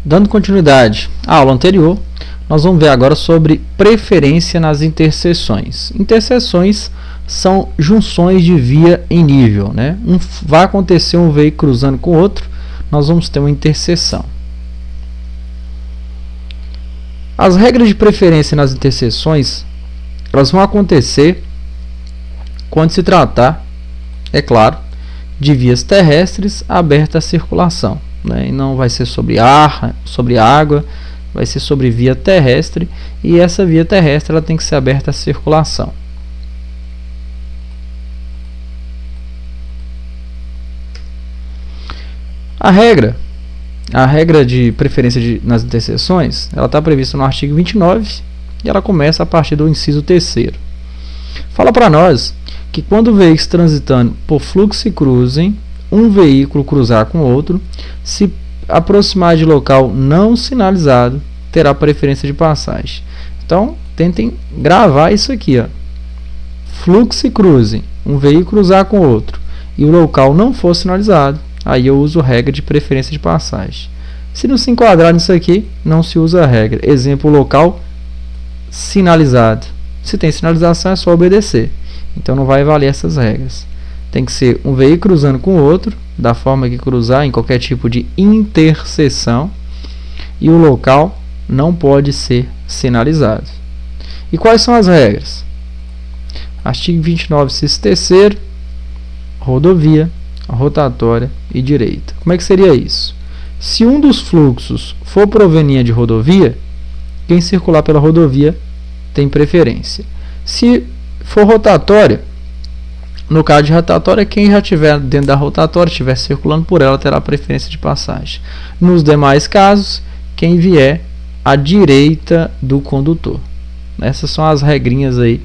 Dando continuidade à aula anterior, nós vamos ver agora sobre preferência nas interseções. Interseções são junções de via em nível, né? Vai acontecer um veículo cruzando com o outro, nós vamos ter uma interseção. As regras de preferência nas interseções, elas vão acontecer quando se tratar, é claro, de vias terrestres abertas à circulação, né? E não vai ser sobre ar, sobre água, vai ser sobre via terrestre, e essa via terrestre ela tem que ser aberta à circulação. A regra de preferência nas interseções, ela está prevista no artigo 29 e ela começa a partir do inciso 3º. Fala para nós que quando veículos transitando por fluxo e cruzem, um veículo cruzar com outro, se aproximar de local não sinalizado, terá preferência de passagem. Então, tentem gravar isso aqui, ó. Fluxo e cruzem, um veículo cruzar com outro, e o local não for sinalizado, aí eu uso regra de preferência de passagem. Se não se enquadrar nisso aqui, não se usa a regra. Exemplo, local sinalizado. Se tem sinalização, é só obedecer. Então, não vai valer essas regras. Tem que ser um veículo cruzando com o outro, da forma que cruzar em qualquer tipo de interseção, e o local não pode ser sinalizado. E quais são as regras? Artigo 29, inciso 3º, rodovia, rotatória e direita. Como é que seria isso? Se um dos fluxos for proveniente de rodovia, quem circular pela rodovia tem preferência. Se for rotatória, no caso de rotatória, quem já estiver dentro da rotatória, estiver circulando por ela, terá preferência de passagem. Nos demais casos, quem vier à direita do condutor. Essas são as regrinhas aí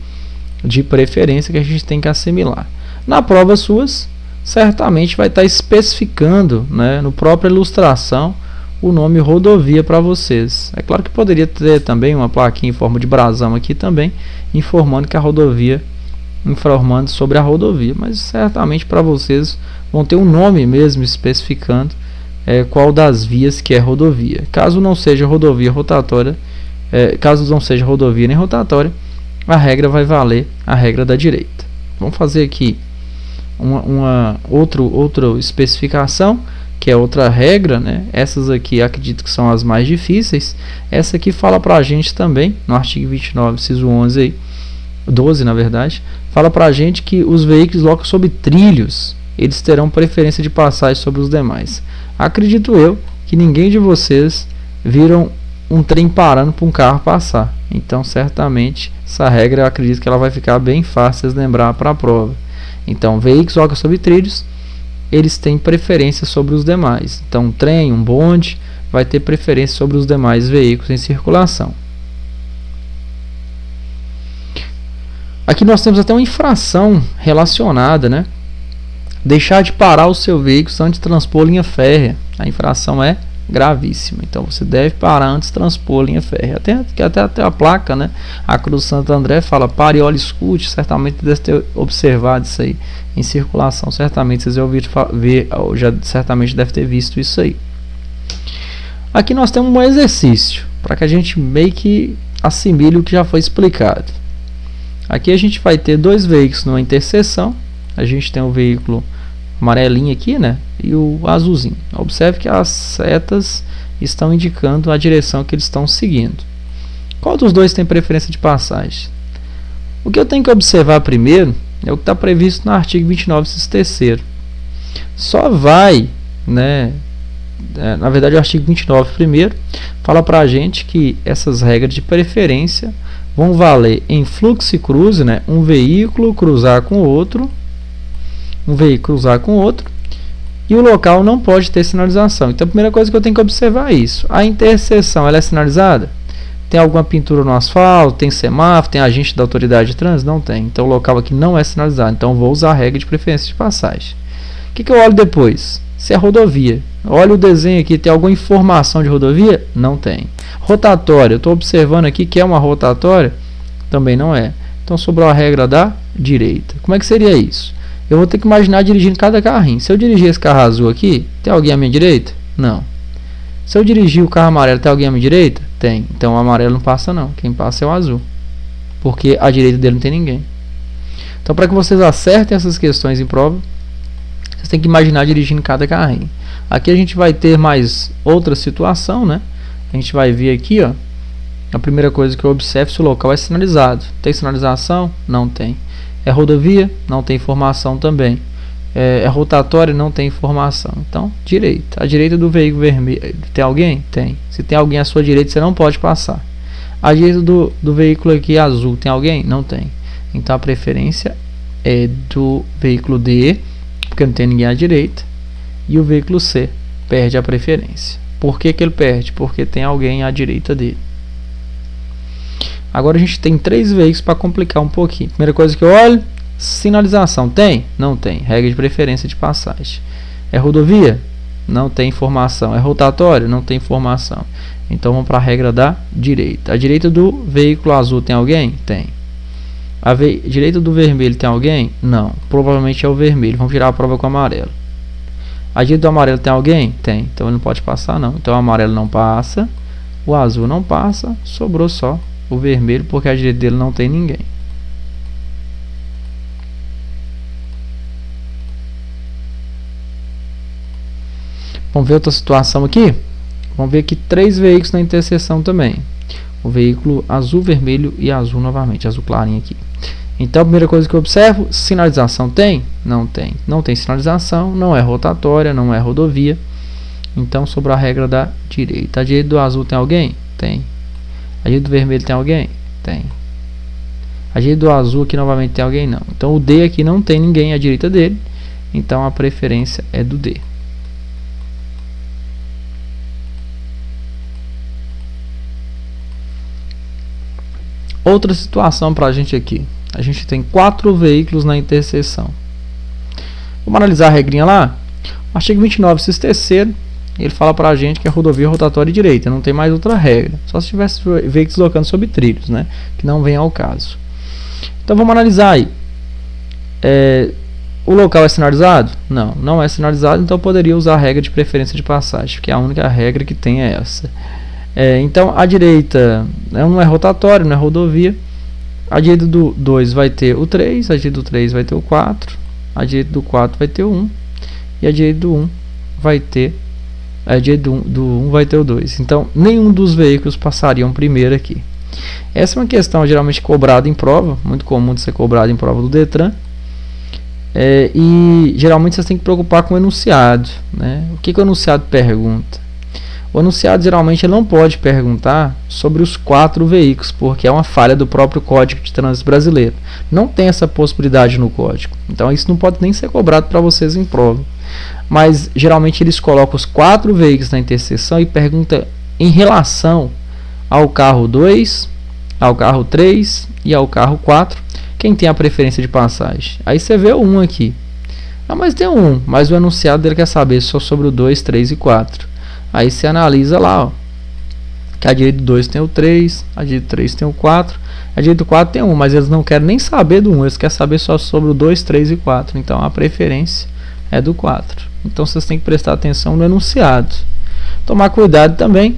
de preferência que a gente tem que assimilar. Na prova suas, certamente vai estar especificando, né, no própria ilustração, o nome rodovia para vocês. É claro que poderia ter também uma plaquinha em forma de brasão aqui também, informando que a rodovia, informando sobre a rodovia, mas certamente para vocês vão ter um nome mesmo especificando qual das vias que é rodovia. Caso não seja rodovia rotatória, caso não seja rodovia nem rotatória, a regra vai valer a regra da direita. Vamos fazer aqui outra especificação, que é outra regra, né? Essas aqui acredito que são as mais difíceis. Essa aqui fala para a gente também, no artigo 29, inciso 11 aí, 12 na verdade, fala para a gente que os veículos locam sobre trilhos, eles terão preferência de passagem sobre os demais. Acredito eu que ninguém de vocês viram um trem parando para um carro passar. Então, certamente, essa regra eu acredito que ela vai ficar bem fácil de lembrar para a prova. Então, veículos locam sobre trilhos, eles têm preferência sobre os demais. Então, um trem, um bonde, vai ter preferência sobre os demais veículos em circulação. Aqui nós temos até uma infração relacionada, né? Deixar de parar o seu veículo antes de transpor linha férrea. A infração é gravíssima. Então você deve parar antes de transpor linha férrea. Até a placa, né? A Cruz Santo André fala pare e olhe, escute. Certamente deve ter observado isso aí em circulação. Certamente vocês já ouviram ver, certamente deve ter visto isso aí. Aqui nós temos um exercício para que a gente meio que assimile o que já foi explicado. Aqui a gente vai ter dois veículos numa interseção. A gente tem o veículo amarelinho aqui, né? E o azulzinho. Observe que as setas estão indicando a direção que eles estão seguindo. Qual dos dois tem preferência de passagem? O que eu tenho que observar primeiro é o que está previsto no artigo 29, inciso 3º. Só vai, né? Na verdade, o artigo 29 primeiro fala para a gente que essas regras de preferência vão valer em fluxo e cruze, né? Um veículo cruzar com outro, e o local não pode ter sinalização. Então, a primeira coisa que eu tenho que observar é isso. A interseção, ela é sinalizada? Tem alguma pintura no asfalto? Tem semáforo? Tem agente da autoridade de trânsito? Não tem. Então, o local aqui não é sinalizado. Então, eu vou usar a regra de preferência de passagem. O que eu olho depois? Se é rodovia. Olha o desenho aqui, tem alguma informação de rodovia? Não tem. Rotatória, eu estou observando aqui que é uma rotatória? Também não é. Então, sobrou a regra da direita. Como é que seria isso? Eu vou ter que imaginar dirigindo cada carrinho. Se eu dirigir esse carro azul aqui, tem alguém à minha direita? Não. Se eu dirigir o carro amarelo, tem alguém à minha direita? Tem. Então o amarelo não passa não. Quem passa é o azul. Porque à direita dele não tem ninguém. Então para que vocês acertem essas questões em prova, vocês têm que imaginar dirigindo cada carrinho. Aqui a gente vai ter mais outra situação, né? A gente vai ver aqui, ó. A primeira coisa que eu observo se o local é sinalizado. Tem sinalização? Não tem. É rodovia? Não tem informação também. É rotatória? Não tem informação. Então, direita. À direita do veículo vermelho, tem alguém? Tem. Se tem alguém à sua direita, você não pode passar. À direita do veículo aqui azul, tem alguém? Não tem. Então, a preferência é do veículo D, porque não tem ninguém à direita. E o veículo C perde a preferência. Por que que ele perde? Porque tem alguém à direita dele. Agora a gente tem 3 veículos para complicar um pouquinho. Primeira coisa que eu olho, sinalização. Tem? Não tem. Regra de preferência de passagem. É rodovia? Não tem informação. É rotatório? Não tem informação. Então vamos para a regra da direita. À direita do veículo azul tem alguém? Tem. À direita do vermelho tem alguém? Não. Provavelmente é o vermelho. Vamos tirar a prova com o amarelo. À direita do amarelo tem alguém? Tem. Então ele não pode passar não. Então o amarelo não passa. O azul não passa. Sobrou só o vermelho, porque à direita dele não tem ninguém. Vamos ver outra situação aqui? Vamos ver aqui 3 veículos na interseção também. O veículo azul, vermelho e azul novamente. Azul clarinho aqui. Então a primeira coisa que eu observo, sinalização tem? Não tem. Não tem sinalização, não é rotatória, não é rodovia. Então sobrou a regra da direita. À direita do azul tem alguém? Tem. À direita do vermelho tem alguém? Tem. À direita do azul aqui novamente tem alguém? Não. Então o D aqui não tem ninguém à direita dele. Então a preferência é do D. Outra situação para a gente aqui. A gente tem 4 veículos na interseção. Vamos analisar a regrinha lá? O artigo 29, inciso terceiro, ele fala para a gente que é rodovia rotatória e direita. Não tem mais outra regra. Só se tivesse veículos deslocando sobre trilhos, né? Que não vem ao caso. Então vamos analisar aí. O local é sinalizado? Não, não é sinalizado. Então eu poderia usar a regra de preferência de passagem, que é a única regra que tem é essa. Então a direita não é rotatório, não é rodovia. A direita do 2 vai ter o 3, a direita do 3 vai ter o 4, a direita do 4 vai ter o 1 e a direita do 1 vai ter a direita do 1 vai ter o 2. Então nenhum dos veículos passariam primeiro aqui. Essa é uma questão geralmente cobrada em prova, muito comum de ser cobrada em prova do Detran. E geralmente vocês têm que preocupar com o enunciado, né? O que o enunciado pergunta? O enunciado geralmente ele não pode perguntar sobre os 4 veículos, porque é uma falha do próprio Código de Trânsito Brasileiro. Não tem essa possibilidade no código. Então isso não pode nem ser cobrado para vocês em prova. Mas geralmente eles colocam os 4 veículos na interseção e perguntam em relação ao carro 2, ao carro 3 e ao carro 4, quem tem a preferência de passagem. Aí você vê o 1 aqui. Mas tem um 1, mas o enunciado dele quer saber só sobre o 2, 3 e 4. Aí você analisa lá, ó, que a direita do 2 tem o 3, a direita do 3 tem o 4, a direita do 4 tem o 1, mas eles não querem nem saber do 1, eles querem saber só sobre o 2, 3 e 4. Então a preferência é do 4. Então vocês têm que prestar atenção no enunciado. Tomar cuidado também,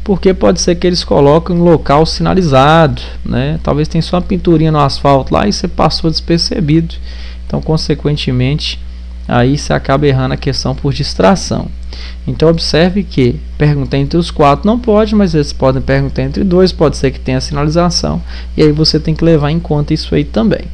porque pode ser que eles coloquem um local sinalizado, né? Talvez tenha só uma pinturinha no asfalto lá e você passou despercebido. Então, consequentemente, aí você acaba errando a questão por distração. Então observe que perguntar entre os 4 não pode, mas eles podem perguntar entre 2, pode ser que tenha sinalização, e aí você tem que levar em conta isso aí também.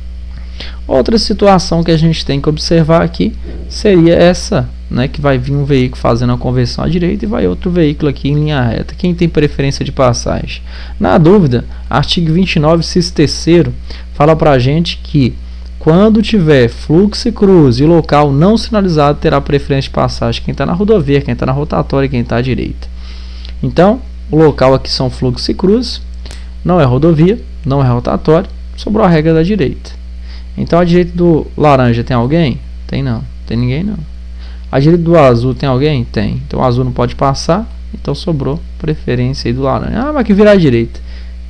Outra situação que a gente tem que observar aqui seria essa, né, que vai vir um veículo fazendo a conversão à direita e vai outro veículo aqui em linha reta. Quem tem preferência de passagem? Na dúvida, artigo 29, inciso terceiro, fala para a gente que quando tiver fluxo e cruz e local não sinalizado, terá preferência de passagem quem está na rodovia, quem está na rotatória e quem está à direita. Então, o local aqui são fluxo e cruz, não é rodovia, não é rotatória, sobrou a regra da direita. Então, à direita do laranja tem alguém? Tem não, tem ninguém não. À direita do azul tem alguém? Tem. Então, o azul não pode passar, então sobrou preferência aí do laranja. Ah, mas que virar à direita.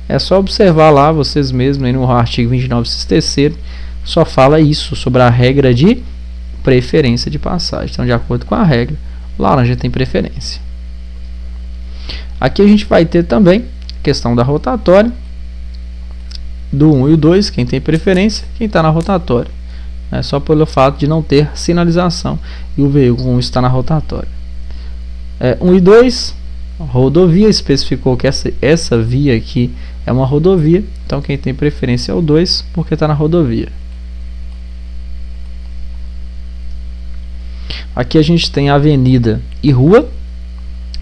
É só observar lá, vocês mesmos, aí no artigo 29, inciso terceiro, só fala isso, sobre a regra de preferência de passagem. Então, de acordo com a regra, o laranja tem preferência. Aqui a gente vai ter também questão da rotatória, do 1 e o 2, quem tem preferência, quem está na rotatória. É só pelo fato de não ter sinalização e o veículo 1 está na rotatória. 1 e 2, rodovia, especificou que essa via aqui é uma rodovia, então quem tem preferência é o 2, porque está na rodovia. Aqui a gente tem avenida e rua,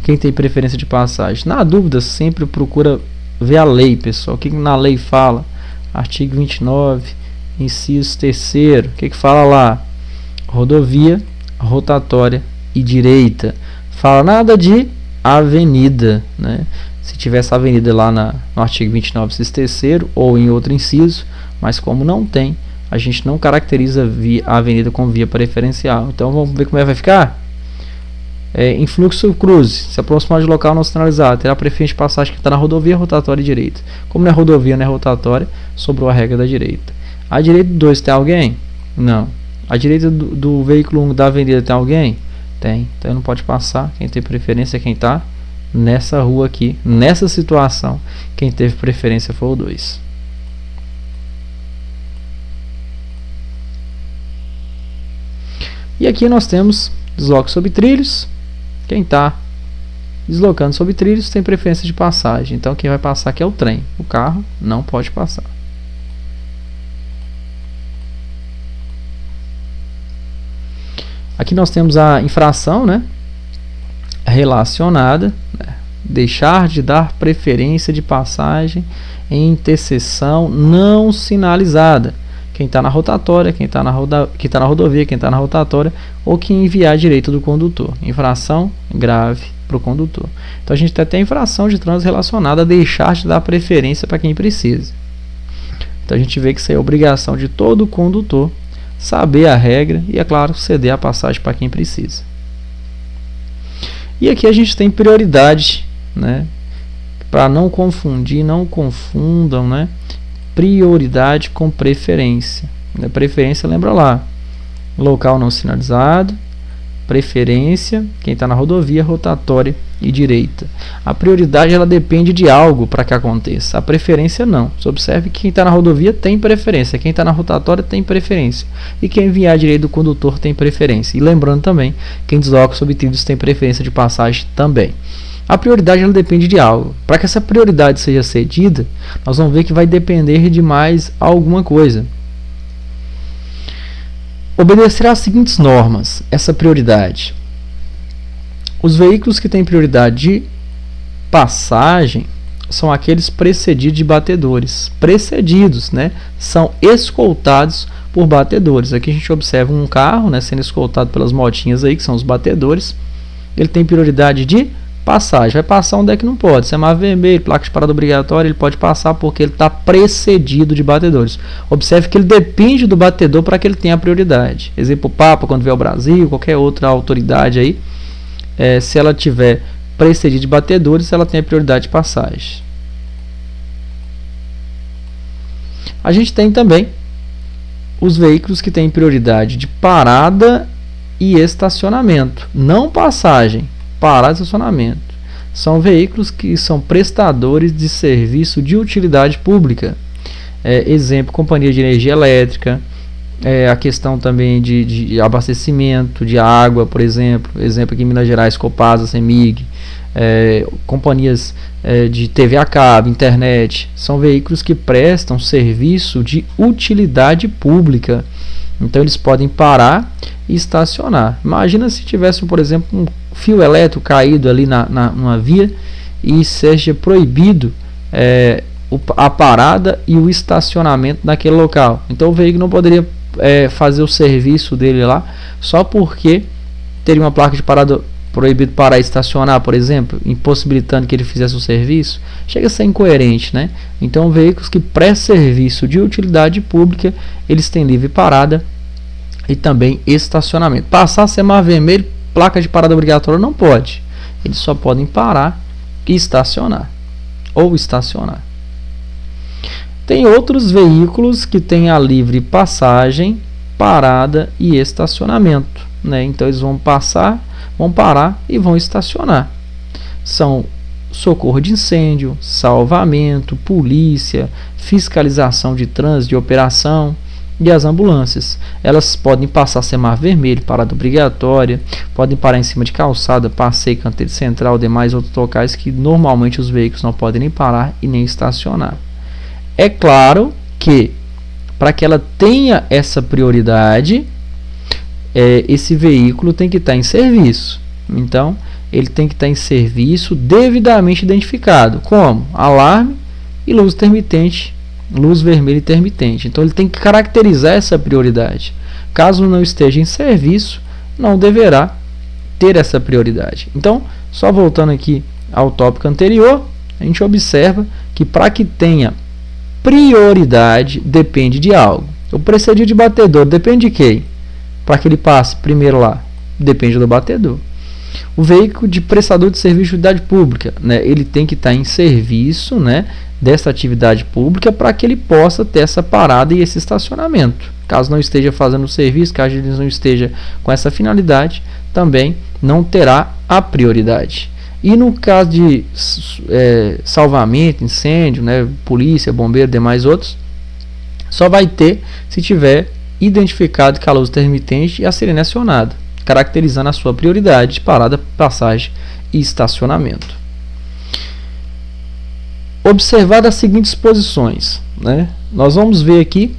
quem tem preferência de passagem. Na dúvida, sempre procura ver a lei, pessoal. O que na lei fala? Artigo 29, inciso 3º, o que fala lá? Rodovia, rotatória e direita. Fala nada de avenida, né? Se tivesse avenida lá no artigo 29, inciso 3º, ou em outro inciso, mas como não tem, a gente não caracteriza a avenida como via preferencial. Então vamos ver como vai ficar? Em fluxo cruze, se aproximar de local não sinalizado, terá preferência de passagem que está na rodovia, rotatória e direita. Como não é rodovia, não é rotatória, sobrou a regra da direita. A direita do 2 tem alguém? Não. A direita do veículo 1 da avenida tem alguém? Tem. Então não pode passar. Quem tem preferência é quem está nessa rua aqui, nessa situação. Quem teve preferência foi o 2. E aqui nós temos desloque sobre trilhos. Quem está deslocando sobre trilhos tem preferência de passagem. Então quem vai passar aqui é o trem. O carro não pode passar. Aqui nós temos a infração, né, relacionada, né, deixar de dar preferência de passagem em interseção não sinalizada. Quem está na rotatória, quem está na rodovia, quem está na rotatória, ou quem enviar direito do condutor. Infração grave para o condutor. Então a gente tem até infração de trânsito relacionada a deixar de dar preferência para quem precisa. Então a gente vê que isso é obrigação de todo condutor saber a regra e, é claro, ceder a passagem para quem precisa. E aqui a gente tem prioridade, né? Para não confundir, não confundam, né? Prioridade com preferência. Preferência, lembra lá, local não sinalizado, preferência, quem está na rodovia, rotatória e direita. A prioridade ela depende de algo para que aconteça, a preferência não. Você observe que quem está na rodovia tem preferência, quem está na rotatória tem preferência, e quem enviar direito do condutor tem preferência. E lembrando também, quem desloca sobre trilhos tem preferência de passagem também. A prioridade ela depende de algo. Para que essa prioridade seja cedida, nós vamos ver que vai depender de mais alguma coisa. Obedecerá às seguintes normas, essa prioridade. Os veículos que têm prioridade de passagem são aqueles precedidos de batedores. Precedidos, né? São escoltados por batedores. Aqui a gente observa um carro, né, sendo escoltado pelas motinhas aí, que são os batedores. Ele tem prioridade de passagem. Vai passar onde é que não pode. Semáforo vermelho, placa de parada obrigatória, ele pode passar porque ele está precedido de batedores. Observe que ele depende do batedor para que ele tenha prioridade. Exemplo, o Papa, quando vier ao Brasil, qualquer outra autoridade aí, se ela tiver precedido de batedores, ela tem a prioridade de passagem. A gente tem também os veículos que têm prioridade de parada e estacionamento, não passagem. Parada e estacionamento. São veículos que são prestadores de serviço de utilidade pública. Exemplo, companhia de energia elétrica, a questão também de abastecimento de água, por exemplo. Exemplo aqui em Minas Gerais, Copasa, CEMIG, companhias de TV a cabo, internet. São veículos que prestam serviço de utilidade pública. Então eles podem parar e estacionar. Imagina se tivesse, por exemplo, um fio elétrico caído ali numa via e seja proibido a parada e o estacionamento naquele local. Então o veículo não poderia fazer o serviço dele lá só porque teria uma placa de parada proibido parar e estacionar, por exemplo, impossibilitando que ele fizesse o serviço. Chega a ser incoerente, né? Então veículos que prestam serviço de utilidade pública, eles têm livre parada e também estacionamento. Passar semáforo vermelho, placa de parada obrigatória não pode. Eles só podem parar e estacionar. Ou estacionar. Tem outros veículos que têm a livre passagem, parada e estacionamento, né? Então eles vão passar, vão parar e vão estacionar. São socorro de incêndio, salvamento, polícia, fiscalização de trânsito de operação e as ambulâncias. Elas podem passar semáforo vermelho, parada obrigatória, podem parar em cima de calçada, passeio, canteiro central, demais outros locais que normalmente os veículos não podem nem parar e nem estacionar. É claro que para que ela tenha essa prioridade, esse veículo tem que estar em serviço. Então, ele tem que estar em serviço devidamente identificado, como alarme e luz intermitente, luz vermelha intermitente. Então, ele tem que caracterizar essa prioridade. Caso não esteja em serviço, não deverá ter essa prioridade. Então, só voltando aqui ao tópico anterior, a gente observa que para que tenha prioridade depende de algo. O precedio de batedor depende de quem? Para que ele passe primeiro lá, depende do batedor. O veículo de prestador de serviço de utilidade pública, né, ele tem que estar em serviço, né, dessa atividade pública para que ele possa ter essa parada e esse estacionamento. Caso não esteja fazendo o serviço, caso ele não esteja com essa finalidade, também não terá a prioridade. E no caso de salvamento, incêndio, né, polícia, bombeiro, demais outros, só vai ter se tiver identificado que a luz intermitente e a sirene acionada, caracterizando a sua prioridade de parada, passagem e estacionamento. Observar as seguintes posições, né? Nós vamos ver aqui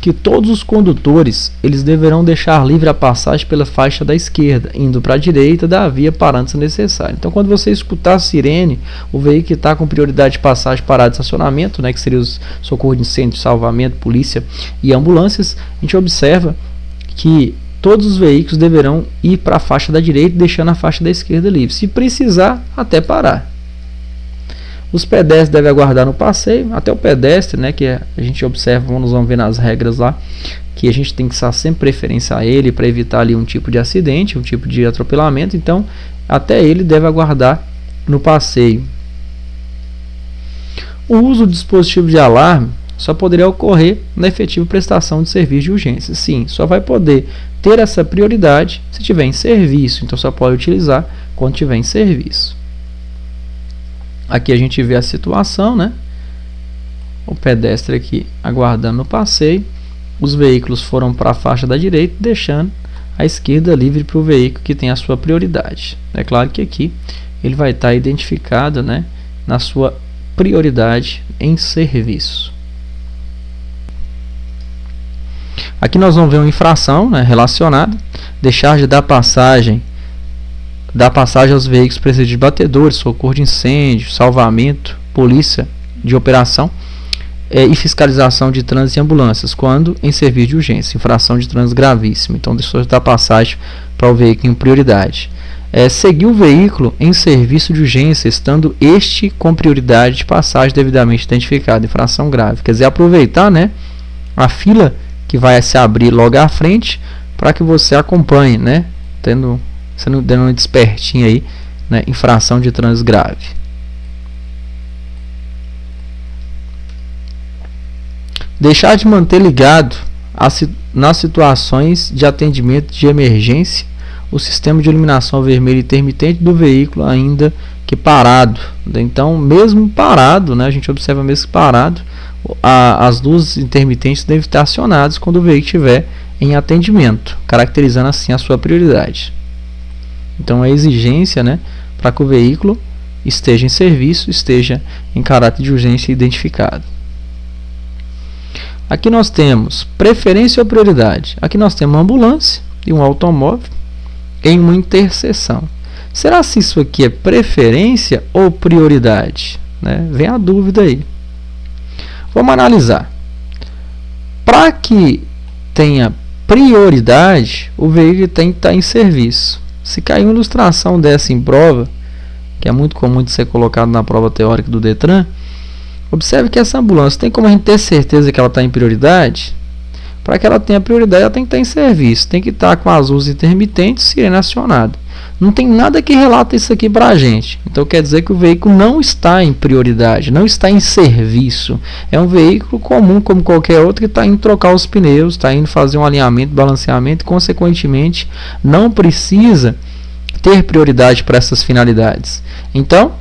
que todos os condutores eles deverão deixar livre a passagem pela faixa da esquerda, indo para a direita da via parando se necessário. Então, quando você escutar a sirene, o veículo que está com prioridade de passagem, parada e estacionamento, né, que seria os socorro de incêndio, salvamento, polícia e ambulâncias, a gente observa que todos os veículos deverão ir para a faixa da direita, deixando a faixa da esquerda livre, se precisar, até parar. Os pedestres devem aguardar no passeio, até o pedestre, né, que a gente observa, nós vamos ver nas regras lá, que a gente tem que dar sempre preferência a ele para evitar ali um tipo de acidente, um tipo de atropelamento, então até ele deve aguardar no passeio. O uso do dispositivo de alarme só poderia ocorrer na efetiva prestação de serviço de urgência. Sim, só vai poder ter essa prioridade se estiver em serviço, então só pode utilizar quando estiver em serviço. Aqui a gente vê a situação, né? O pedestre aqui aguardando no passeio. Os veículos foram para a faixa da direita, deixando a esquerda livre para o veículo que tem a sua prioridade. É claro que aqui ele vai estar identificado, né, na sua prioridade em serviço. Aqui nós vamos ver uma infração, né, relacionada. Deixar de dar passagem aos veículos precedidos de batedores, socorro de incêndio, salvamento, polícia de operação e fiscalização de trânsito e ambulâncias, quando em serviço de urgência, infração de trânsito gravíssimo. Então, deixou de dar passagem para o veículo em prioridade. Seguir o veículo em serviço de urgência, estando este com prioridade de passagem devidamente identificada, infração grave. Quer dizer, aproveitar, né, a fila que vai se abrir logo à frente para que você acompanhe, né, dando uma despertinha aí, né, infração de trânsito grave. Deixar de manter ligado nas situações de atendimento de emergência o sistema de iluminação vermelha intermitente do veículo ainda que parado. Então, mesmo parado, né, a gente observa mesmo que parado, as luzes intermitentes devem estar acionadas quando o veículo estiver em atendimento, caracterizando assim a sua prioridade. Então, a exigência, né, para que o veículo esteja em serviço, esteja em caráter de urgência identificado. Aqui nós temos preferência ou prioridade. Aqui nós temos uma ambulância e um automóvel em uma interseção. Será se isso aqui é preferência ou prioridade? Né? Vem a dúvida aí. Vamos analisar. Para que tenha prioridade, o veículo tem que estar em serviço. Se cair uma ilustração dessa em prova, que é muito comum de ser colocado na prova teórica do Detran, observe que essa ambulância tem como a gente ter certeza que ela está em prioridade. Para que ela tenha prioridade, ela tem que estar em serviço, tem que estar com as luzes intermitentes, sirene acionada. Não tem nada que relata isso aqui para a gente. Então quer dizer que o veículo não está em prioridade, não está em serviço. É um veículo comum como qualquer outro que está indo trocar os pneus, está indo fazer um alinhamento, balanceamento e consequentemente não precisa ter prioridade para essas finalidades. Então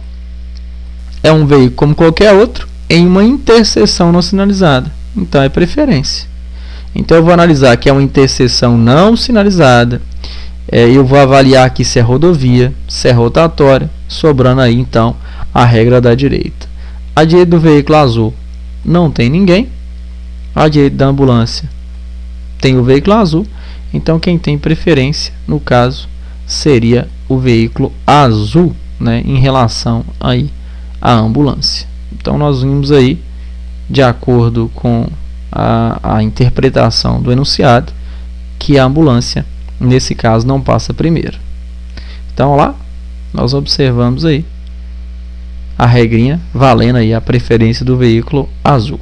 é um veículo como qualquer outro em uma interseção não sinalizada. Então é preferência. Então eu vou analisar que é uma interseção não sinalizada. Eu vou avaliar aqui se é rodovia, se é rotatória, sobrando aí então a regra da direita. À direita do veículo azul não tem ninguém. À direita da ambulância tem o veículo azul. Então quem tem preferência, no caso, seria o veículo azul, né, em relação aí à ambulância. Então nós vimos aí, de acordo com a interpretação do enunciado, que a ambulância, nesse caso, não passa primeiro. Então lá, nós observamos aí a regrinha valendo aí a preferência do veículo azul.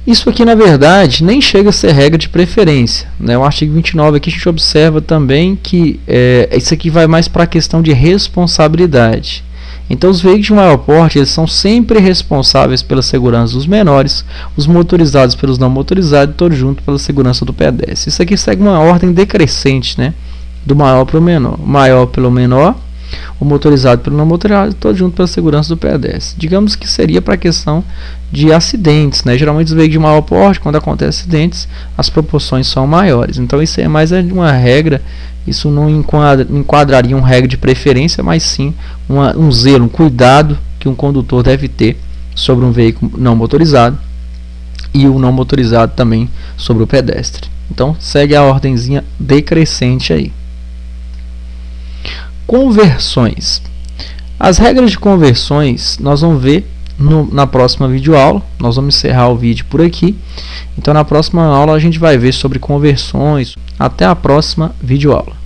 Isso aqui, na verdade, nem chega a ser regra de preferência, né? O artigo 29 aqui a gente observa também que isso aqui vai mais para a questão de responsabilidade. Então, os veículos de maior porte, eles são sempre responsáveis pela segurança dos menores, os motorizados pelos não motorizados, todos juntos pela segurança do pedestre. Isso aqui segue uma ordem decrescente, né? Do maior para o menor. O maior pelo menor, o motorizado pelo não motorizado, todos juntos pela segurança do pedestre. Digamos que seria para a questão de acidentes, né? Geralmente os veículos de maior porte, quando acontecem acidentes, as proporções são maiores. Então isso é mais uma regra. Isso não enquadraria uma regra de preferência, mas sim um zelo, um cuidado que um condutor deve ter sobre um veículo não motorizado e o não motorizado também sobre o pedestre. Então segue a ordenzinha decrescente aí. Conversões. As regras de conversões nós vamos ver na próxima videoaula. Nós vamos encerrar o vídeo por aqui. Então na próxima aula a gente vai ver sobre conversões. Até a próxima videoaula.